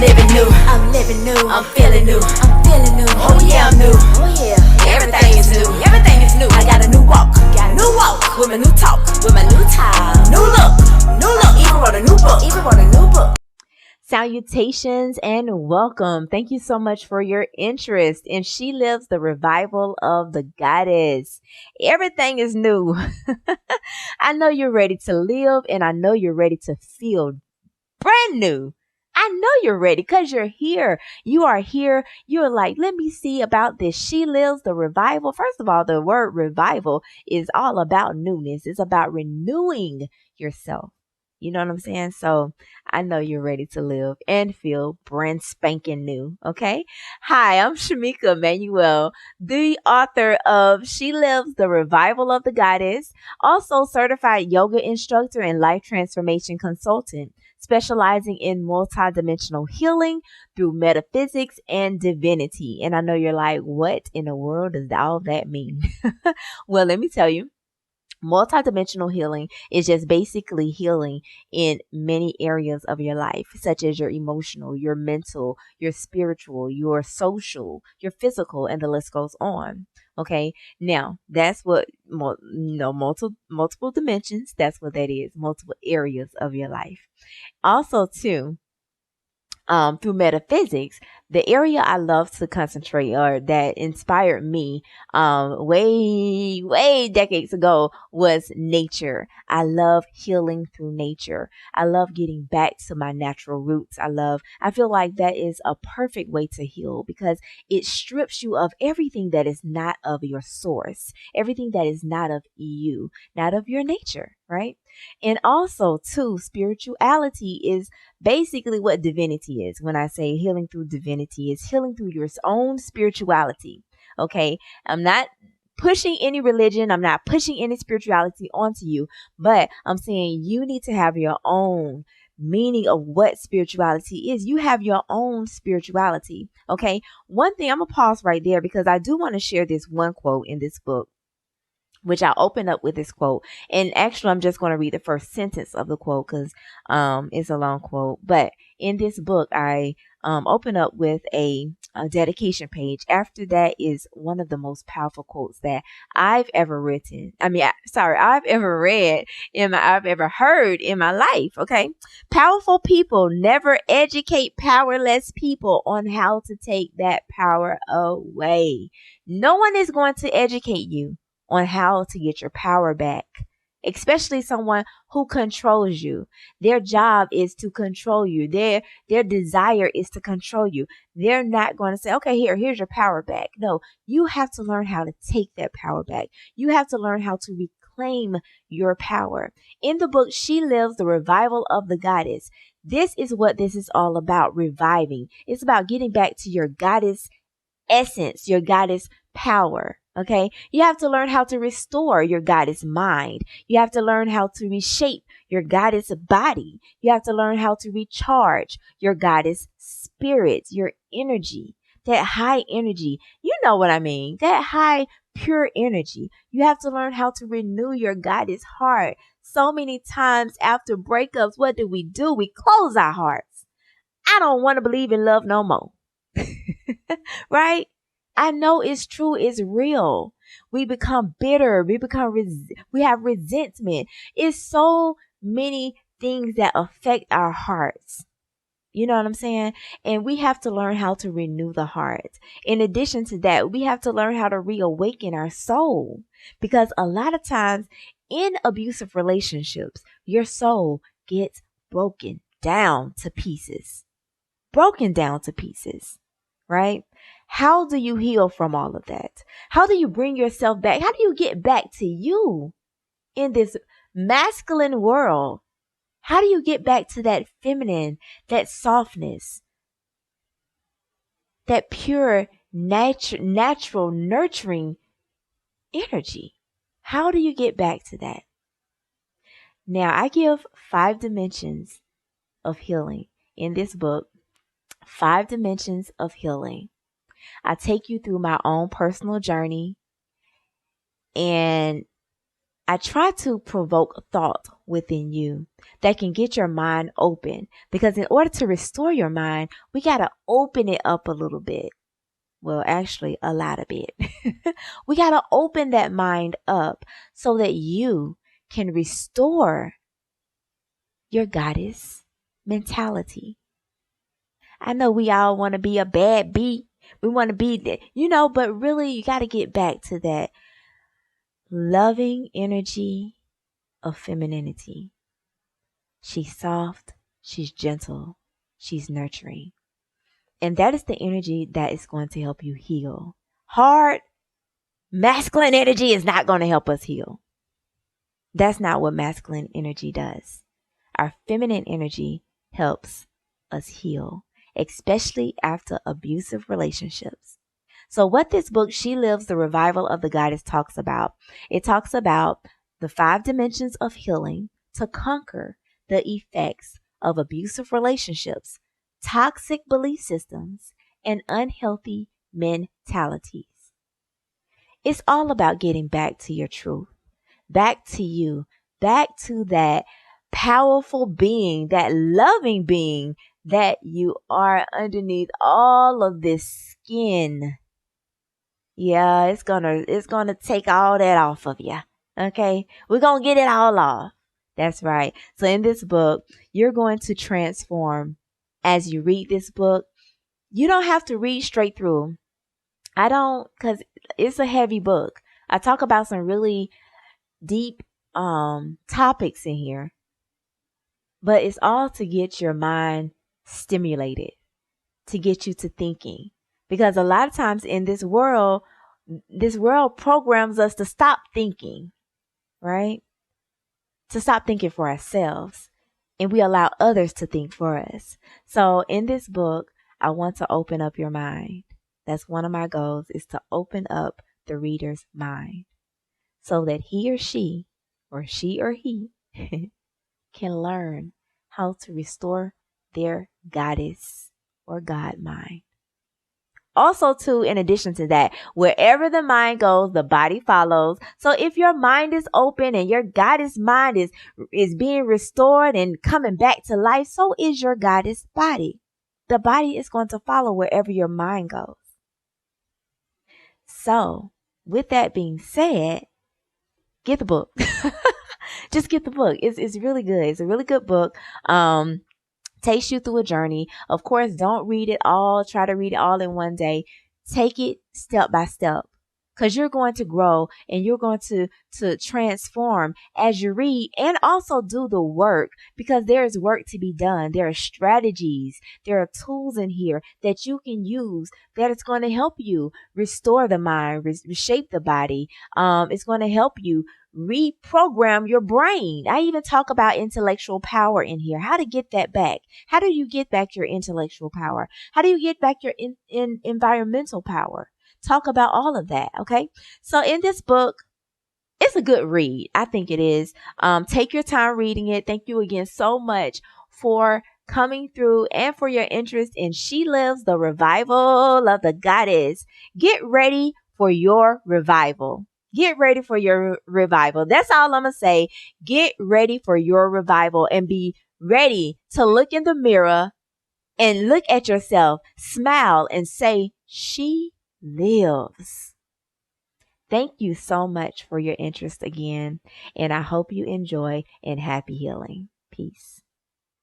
living new. I'm living new. I'm feeling new. I'm feeling new. Oh yeah, I'm new. Oh yeah. Everything is new. Everything is new. I got a new walk. Got a new walk. With my new talk. With my new time. New look. New look. Even wrote a new book. Even wrote a new book. Salutations and welcome. Thank you so much for your interest in She Lives, the Revival of the Goddess. Everything is new. I know you're ready to live, and I know you're ready to feel brand new. I know you're ready because you're here. You are here. You're like, let me see about this. She Lives, the Revival. First of all, the word revival is all about newness. It's about renewing yourself. You know what I'm saying? So I know you're ready to live and feel brand spanking new. Okay. Hi, I'm Shamika Manuel, the author of She Lives, the Revival of the Goddess, also certified yoga instructor and life transformation consultant, specializing in multidimensional healing through metaphysics and divinity. And I know you're like, what in the world does all that mean? Well, let me tell you. Multidimensional healing is just basically healing in many areas of your life, such as your emotional, your mental, your spiritual, your social, your physical, and the list goes on. Okay. Now that's what, multiple dimensions. That's what that is. Multiple areas of your life. Also too, through metaphysics, the area I love to concentrate or that inspired me way decades ago was nature. I love healing through nature. I love getting back to my natural roots. I feel like that is a perfect way to heal because it strips you of everything that is not of your source, everything that is not of you, not of your nature, right? And also too, spirituality is basically what divinity is. When I say healing through divinity, is healing through your own spirituality. Okay. I'm not pushing any religion. I'm not pushing any spirituality onto you, but I'm saying you need to have your own meaning of what spirituality is. You have your own spirituality. Okay. One thing, I'm gonna pause right there because I do want to share this one quote in this book, which I'll open up with this quote. And actually, I'm just going to read the first sentence of the quote because it's a long quote. But in this book, I open up with a dedication page. After that is one of the most powerful quotes that I've ever written. I've ever read I've ever heard in my life. Okay. Powerful people never educate powerless people on how to take that power away. No one is going to educate you on how to get your power back, especially someone who controls you. Their job is to control you. Their desire is to control you. They're not going to say, okay, here's your power back. No, you have to learn how to take that power back. You have to learn how to reclaim your power. In the book, She Lives, the Revival of the Goddess. This is what this is all about, reviving. It's about getting back to your goddess essence, your goddess power. Okay. You have to learn how to restore your goddess mind. You have to learn how to reshape your goddess body. You have to learn how to recharge your goddess spirit, your energy, that high energy. You know what I mean? That high, pure energy. You have to learn how to renew your goddess heart. So many times after breakups, what do? We close our hearts. I don't want to believe in love no more. Right? I know it's true. It's real. We become bitter. We have resentment. It's so many things that affect our hearts. You know what I'm saying? And we have to learn how to renew the heart. In addition to that, we have to learn how to reawaken our soul because a lot of times in abusive relationships, your soul gets broken down to pieces, right? How do you heal from all of that? How do you bring yourself back? How do you get back to you in this masculine world? How do you get back to that feminine, that softness, that pure, natural, nurturing energy? How do you get back to that? Now, I give 5 dimensions of healing in this book, 5 dimensions of healing. I take you through my own personal journey, and I try to provoke thought within you that can get your mind open, because in order to restore your mind, we got to open it up a little bit. Well, actually, a lot of bit. We got to open that mind up so that you can restore your goddess mentality. I know we all want to be a bad bee. We want to be that, but really you got to get back to that loving energy of femininity. She's soft, she's gentle, she's nurturing. And that is the energy that is going to help you heal. Hard, masculine energy is not going to help us heal. That's not what masculine energy does. Our feminine energy helps us heal, especially after abusive relationships. So what this book, She Lives, The Revival of the Goddess, talks about, it talks about the 5 dimensions of healing to conquer the effects of abusive relationships, toxic belief systems, and unhealthy mentalities. It's all about getting back to your truth, back to you, back to that powerful being, that loving being that you are underneath all of this skin. Yeah, it's gonna take all that off of you. Okay? We're gonna get it all off. That's right. So in this book, you're going to transform as you read this book. You don't have to read straight through. Because it's a heavy book. I talk about some really deep topics in here. But it's all to get your mind stimulated, to get you to thinking. Because a lot of times in this world programs us to stop thinking, right? To stop thinking for ourselves. And we allow others to think for us. So in this book, I want to open up your mind. That's one of my goals, is to open up the reader's mind so that he or she or he can learn how to restore their goddess or God mind. Also, too, in addition to that, wherever the mind goes, the body follows. So if your mind is open and your goddess mind is being restored and coming back to life, so is your goddess body. The body is going to follow wherever your mind goes. So, with that being said, get the book. Just get the book. It's really good. It's a really good book. Takes you through a journey. Of course, don't read it all. Try to read it all in one day. Take it step by step, because you're going to grow and you're going to transform as you read, and also do the work, because there is work to be done. There are strategies. There are tools in here that you can use that is going to help you restore the mind, reshape the body. It's going to help you reprogram your brain. I even talk about intellectual power in here. How to get that back. How do you get back your intellectual power? How do you get back your environmental power? Talk about all of that. Okay. So in this book, it's a good read. I think it is. Take your time reading it. Thank you again so much for coming through and for your interest in She Lives, the Revival of the Goddess. Get ready for your revival. Get ready for your revival. That's all I'm going to say. Get ready for your revival and be ready to look in the mirror and look at yourself, smile and say, she lives. Thank you so much for your interest again. And I hope you enjoy, and happy healing. Peace.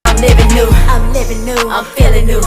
I'm living new. I'm feeling new.